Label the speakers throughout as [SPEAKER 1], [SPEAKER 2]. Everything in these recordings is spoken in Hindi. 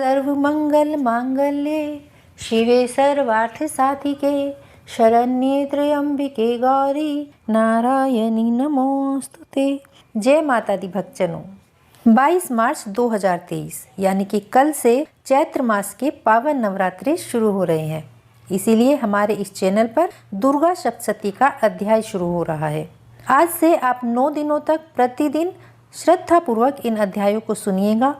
[SPEAKER 1] सर्वमंगल मांगल्ये शिवे सर्वार्थ साधिके शरण्ये त्र्यंबिके गौरी नारायणी नमोस्तुते। जय माता दी भक्तजनों, 22 मार्च 2023 यानी कि कल से चैत्र मास के पावन नवरात्रि शुरू हो रहे हैं। इसीलिए हमारे इस चैनल पर दुर्गा सप्तशती का अध्याय शुरू हो रहा है। आज से आप 9 दिनों तक प्रतिदिन श्रद्धा पूर्वक इन अध्यायों को सुनिएगा।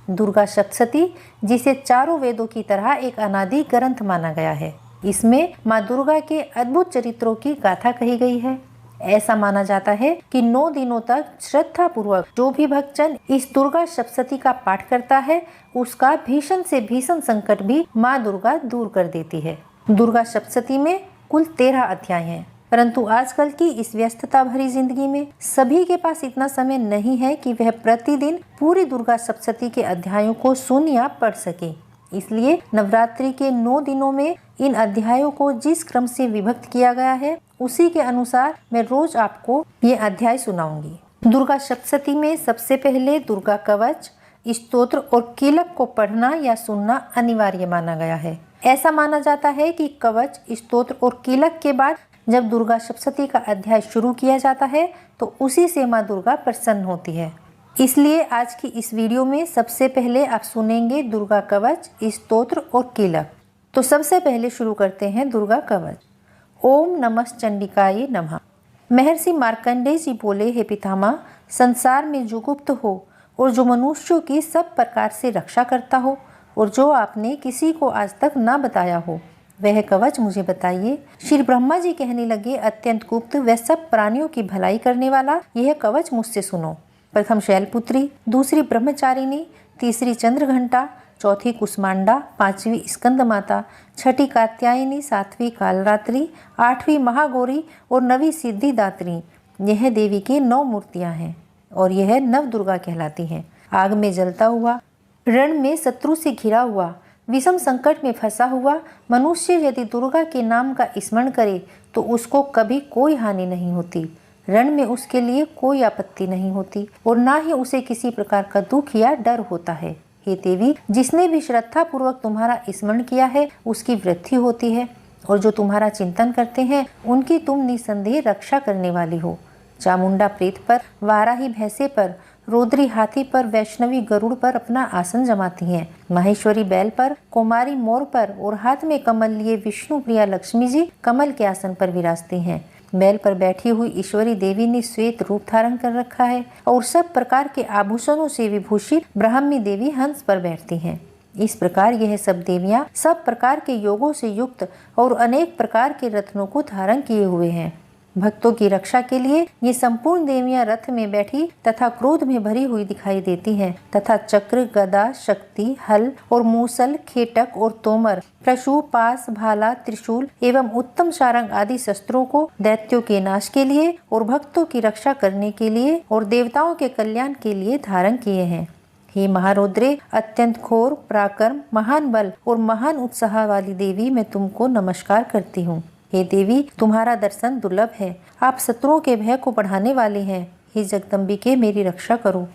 [SPEAKER 1] दुर्गा सप्तशती, जिसे चारों वेदों की तरह एक अनादि ग्रंथ माना गया है, इसमें माँ दुर्गा के अद्भुत चरित्रों की गाथा कही गई है। ऐसा माना जाता है कि 9 दिनों तक श्रद्धा पूर्वक जो भी भक्तजन इस दुर्गा सप्तशती का पाठ करता है, उसका भीषण से भीषण संकट भी माँ दुर्गा दूर कर देती है। दुर्गा सप्तशती में कुल 13 अध्याय हैं, परंतु आजकल की इस व्यस्तता भरी जिंदगी में सभी के पास इतना समय नहीं है कि वह प्रतिदिन पूरी दुर्गा सप्तशती के अध्यायों को सुन या पढ़ सके। इसलिए नवरात्रि के 9 दिनों में इन अध्यायों को जिस क्रम से विभक्त किया गया है, उसी के अनुसार मैं रोज आपको ये अध्याय सुनाऊंगी। दुर्गा सप्तशती में सबसे पहले दुर्गा कवच, स्तोत्र और कीलक को पढ़ना या सुनना अनिवार्य माना गया है। ऐसा माना जाता है कि कवच, स्तोत्र और कीलक के बाद जब दुर्गा सप्तशती का अध्याय शुरू किया जाता है तो उसी से माँ दुर्गा प्रसन्न होती है। इसलिए आज की इस वीडियो में सबसे पहले आप सुनेंगे दुर्गा कवच, स्तोत्र और कीलक। तो सबसे पहले शुरू करते हैं दुर्गा कवच। ओम नमः चंडिकाय नमः। महर्षि मार्कंडेय जी बोले, हे पितामह, संसार में जो गुप्त हो और जो मनुष्यों की सब प्रकार से रक्षा करता हो और जो आपने किसी को आज तक ना बताया हो, वह कवच मुझे बताइए। श्री ब्रह्मा जी कहने लगे, अत्यंत गुप्त व सब प्राणियों की भलाई करने वाला यह कवच मुझसे सुनो। प्रथम शैलपुत्री, दूसरी ब्रह्मचारिणी, तीसरी चंद्रघंटा, चौथी कुष्मांडा, पांचवी स्कंद माता, छठी कात्यायनी, सातवीं कालरात्रि, आठवीं महागौरी और नवी सिद्धिदात्री। यह देवी की 9 मूर्तियां हैं और यह नव दुर्गा कहलाती हैं। आग में जलता हुआ, रण में शत्रु से घिरा हुआ, विषम संकट में फंसा हुआ मनुष्य यदि दुर्गा के नाम का स्मरण करे तो उसको कभी कोई हानि नहीं होती। रण में उसके लिए कोई आपत्ति नहीं होती और ना ही उसे किसी प्रकार का दुख या डर होता है। हे देवी, जिसने भी श्रद्धा पूर्वक तुम्हारा स्मरण किया है उसकी वृद्धि होती है और जो तुम्हारा चिंतन करते हैं उनकी तुम निसंदेह रक्षा करने वाली हो। चामुंडा प्रेत पर, वाराही भैंसे पर, रुद्री हाथी पर, वैष्णवी गरुड़ पर अपना आसन जमाती हैं। माहेश्वरी बैल पर, कुमारी मोर पर और हाथ में कमल लिए विष्णु प्रिया लक्ष्मी जी कमल के आसन पर विराजती हैं। बैल पर बैठी हुई ईश्वरी देवी ने श्वेत रूप धारण कर रखा है और सब प्रकार के आभूषणों से विभूषित ब्राह्मी देवी हंस पर बैठती हैं। इस प्रकार यह सब देवियां सब प्रकार के योगों से युक्त और अनेक प्रकार के रत्नों को धारण किए हुए हैं। भक्तों की रक्षा के लिए ये संपूर्ण देवियां रथ में बैठी तथा क्रोध में भरी हुई दिखाई देती हैं तथा चक्र, गदा, शक्ति, हल और मूसल, खेटक और तोमर, प्रशु, पास, भाला, त्रिशूल एवं उत्तम सारंग आदि शस्त्रों को दैत्यों के नाश के लिए और भक्तों की रक्षा करने के लिए और देवताओं के कल्याण के लिए धारण किए हैं। हे महारौद्रे, अत्यंत घोर, पराक्रम, महान बल और महान उत्साह वाली देवी, मैं तुमको नमस्कार करती हूँ। हे देवी, तुम्हारा दर्शन दुर्लभ है। आप शत्रुओं के भय को बढ़ाने वाले हैं। हे जगदम्बिके, मेरी रक्षा करो।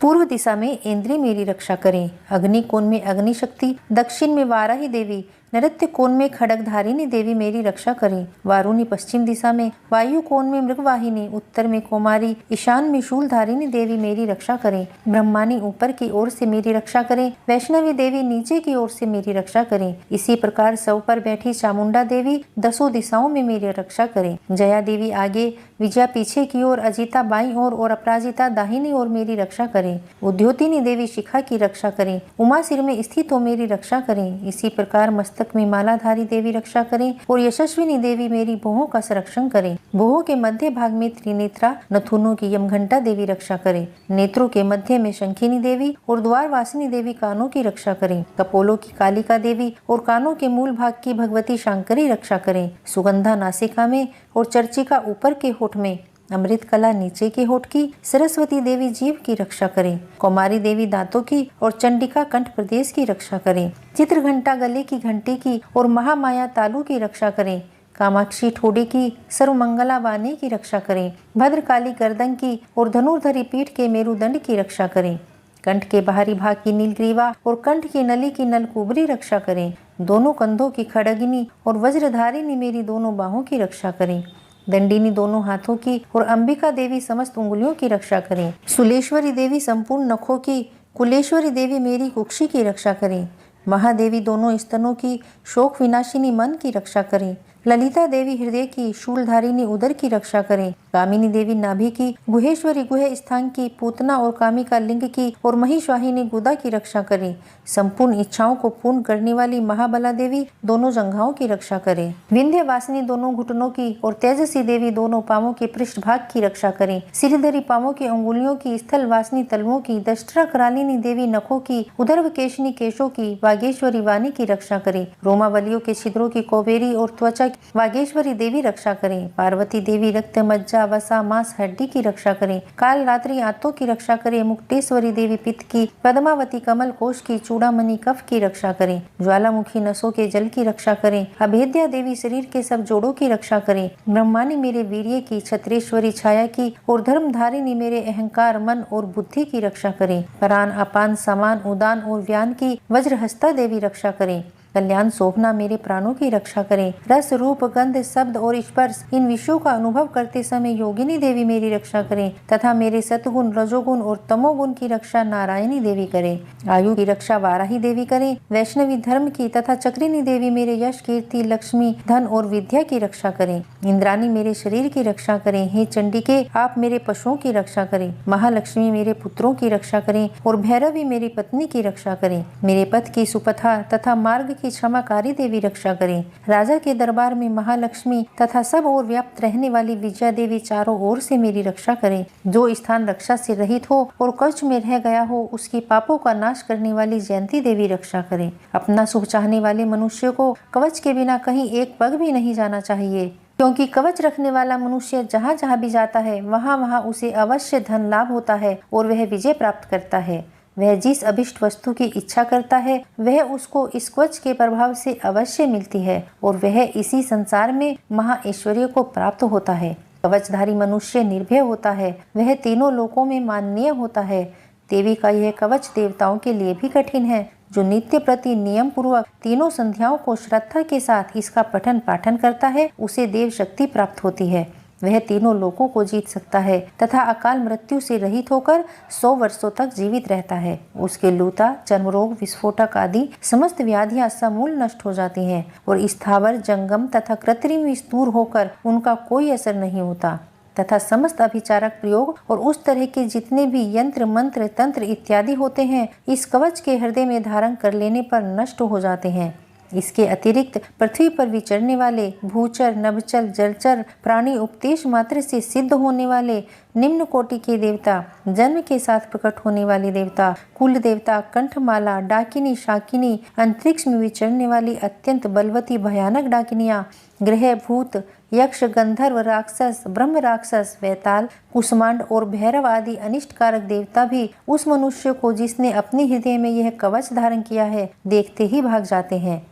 [SPEAKER 1] पूर्व दिशा में इंद्री मेरी रक्षा करें। अग्नि कोण में अग्नि शक्ति, दक्षिण में वाराही देवी, नृत्य कोण में खड़गधारिणी देवी मेरी रक्षा करें। वारुणी पश्चिम दिशा में, वायु कोण में मृगवाहिनी, उत्तर में कुमारी, ईशान में शूलधारिणी देवी मेरी रक्षा करें। ब्रह्मानी ऊपर की ओर से मेरी रक्षा करें। वैष्णवी देवी नीचे की ओर से मेरी रक्षा करें। इसी प्रकार सौ पर बैठी चामुंडा देवी 10 दिशाओं में मेरी रक्षा करें। जया देवी आगे, विजया पीछे की ओर, अजिता बाईं ओर और अपराजिता दाहिनी ओर मेरी रक्षा करें। उद्योतिनी देवी शिखा की रक्षा करें। उमा सिर में स्थित हो मेरी रक्षा करें। इसी प्रकार मस्तक में मालाधारी देवी रक्षा करें और यशस्विनी देवी मेरी भोहों का संरक्षण करें। भोहों के मध्य भाग में त्रिनेत्रा, नथुनों की यमघंटा देवी रक्षा करें। नेत्रों के मध्य में शंखिनी देवी और द्वारवासिनी देवी कानों की रक्षा करें। कपोलों की कालिका देवी और कानों के मूल भाग की भगवती शांकरी रक्षा करें। सुगंधा नासिका में और चर्चिका ऊपर के होठ में, अमृत कला नीचे के होठ की, सरस्वती देवी जीव की रक्षा करें। कुमारी देवी दांतों की और चंडिका कंठ प्रदेश की रक्षा करें। चित्र घंटा गले की घंटी की और महामाया तालु की रक्षा करें। कामाक्षी ठोड़ी की, सर्वमंगला वाणी की रक्षा करें। भद्रकाली गर्दन की और धनुर्धरी पीठ के मेरुदंड की रक्षा करें। कंठ के बाहरी भाग की नीलग्रीवा और कंठ की नली की नलकुबरी रक्षा करें। दोनों कंधों की खड़गिनी और वज्रधारिणी मेरी दोनों बाहों की रक्षा करें। दंडिनी दोनों हाथों की और अंबिका देवी समस्त उंगलियों की रक्षा करें। सुलेश्वरी देवी संपूर्ण नखों की, कुलेश्वरी देवी मेरी कुक्षी की रक्षा करें। महादेवी दोनों स्तनों की, शोक विनाशिनी मन की रक्षा करें। ललिता देवी हृदय की, शूलधारिणी उदर की रक्षा करें। कामिनी देवी नाभि की, गुहेश्वरी गुहे स्थान की, पूतना और कामिका लिंग की और महिषवाहिनी गुदा की रक्षा करें। संपूर्ण इच्छाओं को पूर्ण करने वाली महाबला देवी दोनों जंघाओं की रक्षा करें। विंध्यवासिनी दोनों घुटनों की और तेजस्वी देवी दोनों पांवों के पृष्ठभाग की रक्षा करें। सिरधरी पांवों की अंगुलियों की, स्थल वासिनी तलवों की, दष्ट्रा करालिनी देवी नखों की, उदर्भ केशनी केशों की, वागेश्वरी वाणी की रक्षा करें। रोमावलियों के छिद्रों की कौबेरी और त्वचा वागेश्वरी देवी रक्षा करें। पार्वती देवी रक्त, मज्जा, वसा, मांस, हड्डी की रक्षा करें। काल रात्रि आंतों की रक्षा करें। मुक्तेश्वरी देवी पित्त की, पद्मावती कमल कोश की, चूड़ामणि कफ की रक्षा करें। ज्वालामुखी नसों के जल की रक्षा करें। अभेद्या देवी शरीर के सब जोड़ों की रक्षा करें। ब्रह्मानी मेरे वीर्य की, छत्रेश्वरी छाया की और धर्मधारिणी मेरे अहंकार, मन और बुद्धि की रक्षा करें। प्राण, अपान, समान, उदान और व्यान की वज्रहस्ता देवी रक्षा करें। कल्याण शोभना मेरे प्राणों की रक्षा करें। रस, रूप, गंध, शब्द और स्पर्श इन विषयों का अनुभव करते समय योगिनी देवी मेरी रक्षा करें तथा मेरे सतगुण, रजोगुण और तमोगुण की रक्षा नारायणी देवी करें। आयु की रक्षा वाराही देवी करें। वैष्णवी धर्म की तथा चक्रिनी देवी मेरे यश, कीर्ति, लक्ष्मी, धन और विद्या की रक्षा करें। इंद्रानी मेरे शरीर की रक्षा करें। हे चंडिके, आप मेरे पशुओं की रक्षा करें। महालक्ष्मी मेरे पुत्रों की रक्षा करें और भैरवी मेरी पत्नी की रक्षा करें। मेरे पथ की सुपथा तथा मार्ग की क्षमाकारी देवी रक्षा करें। राजा के दरबार में महालक्ष्मी तथा सब ओर व्याप्त रहने वाली विजया देवी चारों ओर से मेरी रक्षा करें। जो स्थान रक्षा से रहित हो और कवच में रह गया हो, उसकी पापों का नाश करने वाली जयंती देवी रक्षा करें। अपना सुख चाहने वाले मनुष्य को कवच के बिना कहीं एक पग भी नहीं जाना चाहिए, क्योंकि कवच रखने वाला मनुष्य जहाँ जहाँ भी जाता है वहाँ वहाँ उसे अवश्य धन लाभ होता है और वह विजय प्राप्त करता है। वह जिस अभिष्ट वस्तु की इच्छा करता है वह उसको इस कवच के प्रभाव से अवश्य मिलती है और वह इसी संसार में महा ऐश्वर्य को प्राप्त होता है। कवचधारी मनुष्य निर्भय होता है, वह तीनों लोकों में माननीय होता है। देवी का यह कवच देवताओं के लिए भी कठिन है। जो नित्य प्रति नियम पूर्वक तीनों संध्याओं को श्रद्धा के साथ इसका पठन पाठन करता है, उसे देव शक्ति प्राप्त होती है। वह तीनों लोकों को जीत सकता है तथा अकाल मृत्यु से रहित होकर 100 वर्षों तक जीवित रहता है। उसके लूता, चर्म रोग, विस्फोटक आदि समस्त व्याधियां समूल नष्ट हो जाती हैं और स्थावर, जंगम तथा कृत्रिम दूर होकर उनका कोई असर नहीं होता तथा समस्त अभिचारक प्रयोग और उस तरह के जितने भी यंत्र, मंत्र, तंत्र इत्यादि होते हैं इस कवच के हृदय में धारण कर लेने पर नष्ट हो जाते हैं। इसके अतिरिक्त पृथ्वी पर विचरने वाले भूचर, नभचर, जलचर प्राणी, उपदेश मात्र से सिद्ध होने वाले निम्न कोटि के देवता, जन्म के साथ प्रकट होने वाले देवता, कुल देवता, कंठमाला, डाकिनी, शाकिनी, अंतरिक्ष में विचरने वाली अत्यंत बलवती भयानक डाकिनियां, ग्रह, भूत, यक्ष, गंधर्व, राक्षस, ब्रह्म राक्षस, वैताल, कुष्मांड और भैरव आदि अनिष्टकारक देवता भी उस मनुष्य को जिसने अपने हृदय में यह कवच धारण किया है देखते ही भाग जाते हैं।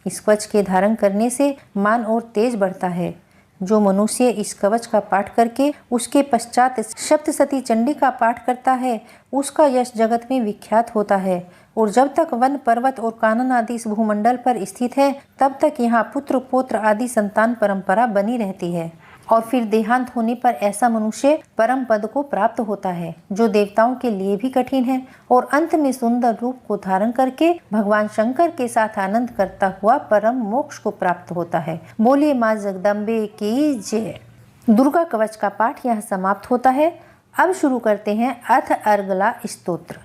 [SPEAKER 1] इस कवच के धारण करने से मान और तेज बढ़ता है। जो मनुष्य इस कवच का पाठ करके उसके पश्चात सप्तशती चंडी का पाठ करता है उसका यश जगत में विख्यात होता है और जब तक वन, पर्वत और कानन आदि इस भूमंडल पर स्थित है तब तक यहाँ पुत्र, पौत्र आदि संतान परंपरा बनी रहती है और फिर देहांत होने पर ऐसा मनुष्य परम पद को प्राप्त होता है जो देवताओं के लिए भी कठिन है और अंत में सुंदर रूप को धारण करके भगवान शंकर के साथ आनंद करता हुआ परम मोक्ष को प्राप्त होता है। बोलिए माँ जगदम्बे की जय। दुर्गा कवच का पाठ यहाँ समाप्त होता है। अब शुरू करते हैं अथ अर्गला स्तोत्र।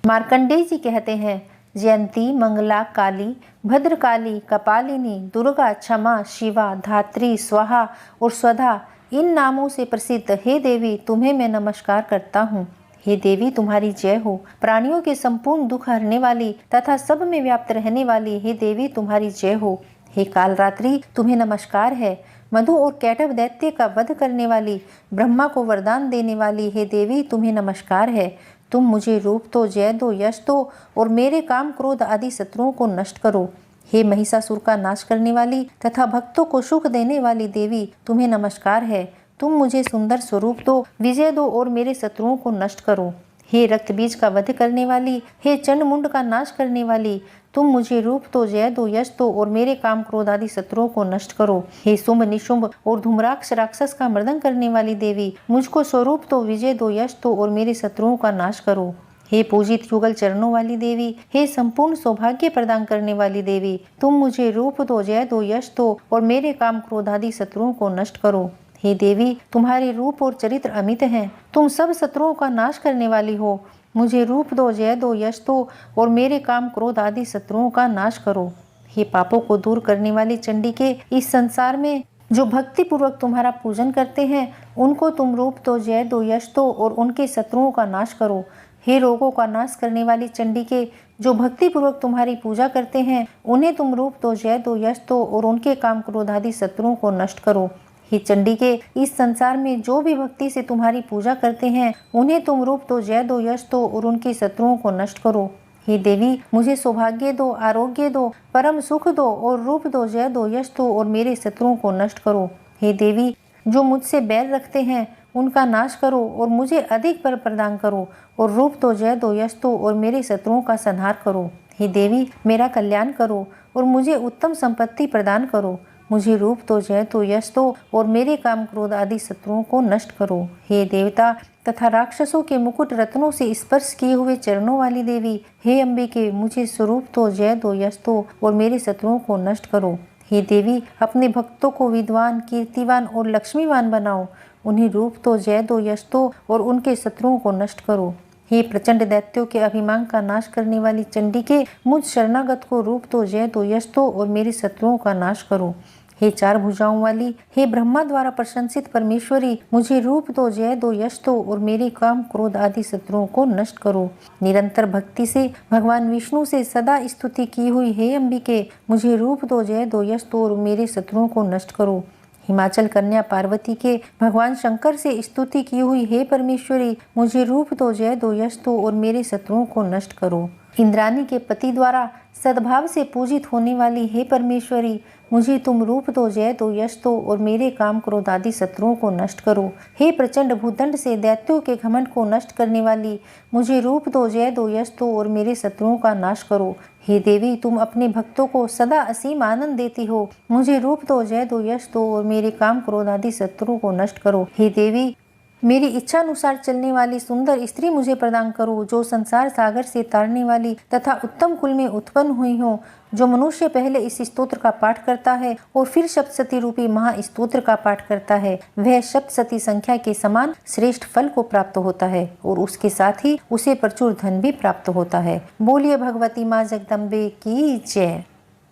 [SPEAKER 1] मार्कंडेय जी कहते हैं, जयंती, मंगला, काली, भद्रकाली, कपालिनी, दुर्गा, क्षमा, शिवा, धात्री, स्वाहा और स्वधा इन नामों से प्रसिद्ध हे देवी तुम्हें मैं नमस्कार करता हूँ। हे देवी तुम्हारी जय हो। प्राणियों के संपूर्ण दुख हरने वाली तथा सब में व्याप्त रहने वाली हे देवी तुम्हारी जय हो। हे कालरात्रि तुम्हें नमस्कार है। मधु और कैटव दैत्य का वध करने वाली, ब्रह्मा को वरदान देने वाली हे देवी तुम्हें नमस्कार है। तुम मुझे रूप दो, जय दो, यश दो और मेरे काम, क्रोध आदि शत्रुओं को नष्ट करो। हे महिषासुर का नाश करने वाली तथा भक्तों को सुख देने वाली देवी तुम्हें नमस्कार है। तुम मुझे सुंदर स्वरूप दो, विजय दो और मेरे शत्रुओं को नष्ट करो। हे रक्त बीज का वध करने वाली, हे चंड मुंड का नाश करने वाली, तुम मुझे रूप दो, जय दो, यश दो और मेरे काम क्रोध आदि शत्रुओं को नष्ट करो। हे शुंभ निशुंभ और धूम्राक्ष राक्षस का मर्दन करने वाली देवी, मुझको स्वरूप दो, विजय दो, यश दो और मेरे शत्रुओं का नाश करो। हे पूजित युगल चरणों वाली देवी, हे संपूर्ण सौभाग्य प्रदान करने वाली देवी, तुम मुझे रूप दो, जय दो, यश दो और मेरे काम क्रोध आदि शत्रुओं को नष्ट करो। हे देवी, तुम्हारे रूप और चरित्र अमित हैं, तुम सब शत्रुओं का नाश करने वाली हो। मुझे रूप दो, जय दो, यश दो और मेरे काम क्रोध आदि शत्रुओं का नाश करो। हे पापों को दूर करने वाली चंडिके, इस संसार में जो भक्ति पूर्वक तुम्हारा पूजन करते हैं उनको तुम रूप दो, जय दो, यश दो और उनके शत्रुओं का नाश करो। हे रोगों का नाश करने वाली चंडिके, जो भक्ति पूर्वक तुम्हारी पूजा करते हैं उन्हें तुम रूप दो, जय दो, यश दो और उनके काम क्रोध आदि शत्रुओं को नष्ट करो। हे चंडिके, इस संसार में जो भी भक्ति से तुम्हारी पूजा करते हैं उन्हें तुम रूप दो, जय दो, यश दो और उनके शत्रुओं को नष्ट करो। हे देवी, मुझे सौभाग्य दो, आरोग्य दो, परम सुख दो और रूप दो, जय दो, यश दो और मेरे शत्रुओं को नष्ट करो। हे देवी, जो मुझसे बैर रखते हैं उनका नाश करो और मुझे अधिक बल प्रदान करो और रूप दो, जय दो, यश दो और मेरे शत्रुओं का संहार करो। हे देवी, मेरा कल्याण करो और मुझे उत्तम संपत्ति प्रदान करो। मुझे रूप दो, जय दो, यश दो और मेरे काम क्रोध आदि शत्रुओं को नष्ट करो। हे देवता तथा राक्षसों के मुकुट रत्नों से स्पर्श किए हुए चरणों वाली देवी, हे अंबिके, मुझे स्वरूप दो, जय दो, यश दो और मेरे शत्रुओं को नष्ट करो। हे देवी, अपने भक्तों को विद्वान, कीर्तिवान और लक्ष्मीवान बनाओ। उन्हें रूप दो, जय दो, यश दो और उनके शत्रुओं को नष्ट करो। हे प्रचंड दैत्यों के अभिमान का नाश करने वाली चंडिके, मुझ शरणागत को रूप दो, जय दो, यश दो और मेरे शत्रुओं का नाश करो। हे चार भुजाओं वाली, हे ब्रह्मा द्वारा प्रशंसित परमेश्वरी, मुझे रूप दो, जय दो, यश दो और मेरे काम क्रोध आदि शत्रुओं को नष्ट करो। निरंतर भक्ति से भगवान विष्णु से सदा स्तुति की हुई हे अंबिके, मुझे रूप दो, जय दो, यश दो और मेरे शत्रुओं को नष्ट करो। हिमाचल कन्या पार्वती के भगवान शंकर से स्तुति की हुई हे परमेश्वरी, मुझे रूप दो, जय दो, यश दो और मेरे शत्रुओं को नष्ट करो। इंद्राणी के पति द्वारा सद्भाव से पूजित होने वाली हे परमेश्वरी, मुझे तुम रूप दो, जय दो, यश दो और मेरे काम क्रोध आदि शत्रुओं को नष्ट करो। हे प्रचंड भूदंड से दैत्यों के घमंड को नष्ट करने वाली, मुझे रूप दो, जय दो, यश दो और मेरे शत्रुओं का नाश करो। हे देवी, तुम अपने भक्तों को सदा असीम आनंद देती हो। मुझे रूप दो, जय दो, यश दो और मेरे काम क्रोध आदि शत्रुओं को नष्ट करो। हे देवी, मेरी इच्छा अनुसार चलने वाली सुंदर स्त्री मुझे प्रदान करो, जो संसार सागर से तारने वाली तथा उत्तम कुल में उत्पन्न हुई हो। जो मनुष्य पहले इस स्तोत्र का पाठ करता है और फिर सप्तशती रूपी महास्तोत्र का पाठ करता है, वह सप्तशती संख्या के समान श्रेष्ठ फल को प्राप्त होता है और उसके साथ ही उसे प्रचुर धन भी प्राप्त होता है। बोलिए भगवती माँ जगदम्बे की जय।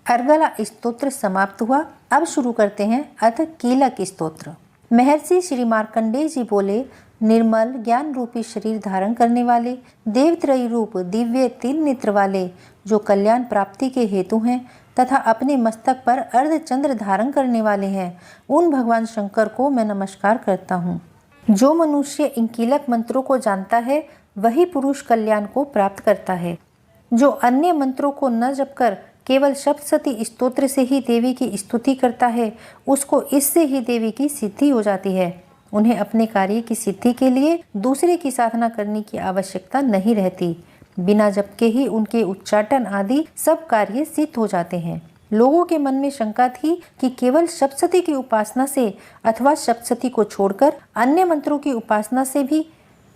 [SPEAKER 1] अर्गला स्तोत्र समाप्त हुआ। अब शुरू करते हैं अथ कीलक स्तोत्र। महर्षि श्री मार्कंडेय जी बोले, निर्मल ज्ञान रूपी शरीर धारण करने वाले, देवत्रयी रूप दिव्य तीन नेत्र वाले, जो कल्याण प्राप्ति के हेतु हैं तथा अपने मस्तक पर अर्धचंद्र धारण करने वाले हैं, उन भगवान शंकर को मैं नमस्कार करता हूँ। जो मनुष्य इन कीलक मंत्रों को जानता है वही पुरुष कल्याण को प्राप्त करता है। जो अन्य मंत्रों को न जपकर केवल सप्तशती स्तोत्र से ही देवी की स्तुति करता है, उसको इससे ही देवी की सिद्धि हो जाती है। उन्हें अपने कार्य की सिद्धि के लिए दूसरे की साधना करने की आवश्यकता नहीं रहती। बिना जप के ही उनके उच्चाटन आदि सब कार्य सिद्ध हो जाते हैं। लोगों के मन में शंका थी कि केवल सप्तशती की उपासना से अथवा सप्तशती को छोड़कर अन्य मंत्रों की उपासना से भी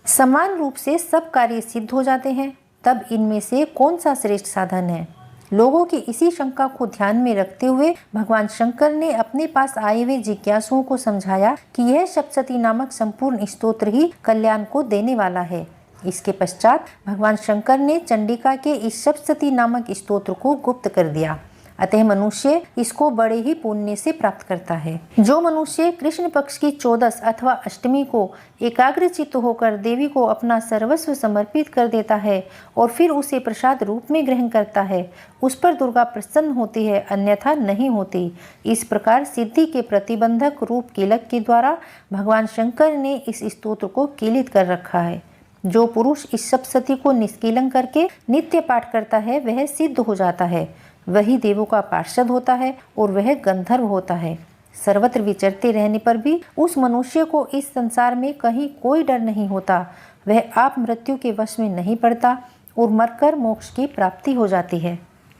[SPEAKER 1] समान रूप से सब कार्य सिद्ध हो जाते हैं, तब इनमें से कौन सा श्रेष्ठ साधन है। लोगों की इसी शंका को ध्यान में रखते हुए भगवान शंकर ने अपने पास आए हुए जिज्ञासुओं को समझाया कि यह सप्तशती नामक संपूर्ण स्तोत्र ही कल्याण को देने वाला है। इसके पश्चात भगवान शंकर ने चंडिका के इस सप्तशती नामक स्तोत्र को गुप्त कर दिया। अतः मनुष्य इसको बड़े ही पुण्य से प्राप्त करता है। जो मनुष्य कृष्ण पक्ष की 14 अथवा अष्टमी को एकाग्रचित्त होकर देवी को अपना सर्वस्व समर्पित कर देता है और फिर उसे प्रसाद रूप में ग्रहण करता है, उस पर दुर्गा प्रसन्न होती है, अन्यथा नहीं होती। इस प्रकार सिद्धि के प्रतिबंधक रूप कीलक के द्वारा भगवान शंकर ने इस स्तोत्र को कीलित कर रखा है। जो पुरुष इस सप्तशती को निष्कीलन करके नित्य पाठ करता है वह सिद्ध हो जाता है, वही देवों का पार्षद होता है और वह गंधर्व होता है। सर्वत्र विचरते रहने पर भी उस मनुष्य को इस संसार में कहीं कोई डर नहीं होता। वह आप मृत्यु के वश में नहीं पड़ता और मरकर मोक्ष की प्राप्ति हो जाती है।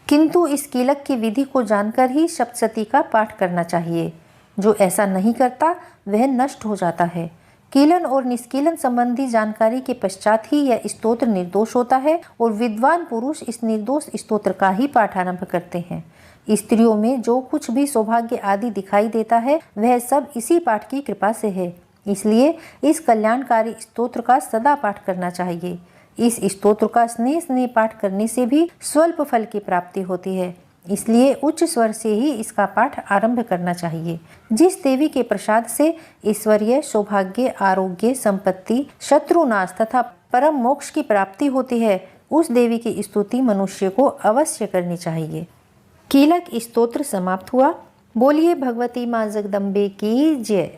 [SPEAKER 1] किंतु इस कीलक की विधि को जानकर ही सप्तशती का पाठ करना चाहिए। जो ऐसा नहीं करता वह नष्ट हो जाता है। कीलन और निष्कीलन संबंधी जानकारी के पश्चात ही यह स्तोत्र निर्दोष होता है और विद्वान पुरुष इस निर्दोष स्तोत्र का ही पाठ आरंभ करते हैं। स्त्रियों में जो कुछ भी सौभाग्य आदि दिखाई देता है वह सब इसी पाठ की कृपा से है। इसलिए इस कल्याणकारी स्तोत्र का सदा पाठ करना चाहिए। इस स्तोत्र का स्नेह स्नेह पाठ करने से भी स्वल्प फल की प्राप्ति होती है। इसलिए उच्च स्वर से ही इसका पाठ आरंभ करना चाहिए। जिस देवी के प्रसाद से ऐश्वर्य, सौभाग्य, आरोग्य, संपत्ति, शत्रुनाश तथा परम मोक्ष की प्राप्ति होती है, उस देवी की स्तुति मनुष्य को अवश्य करनी चाहिए। कीलक स्तोत्र समाप्त हुआ। बोलिए भगवती माँ जगदम्बे की जय।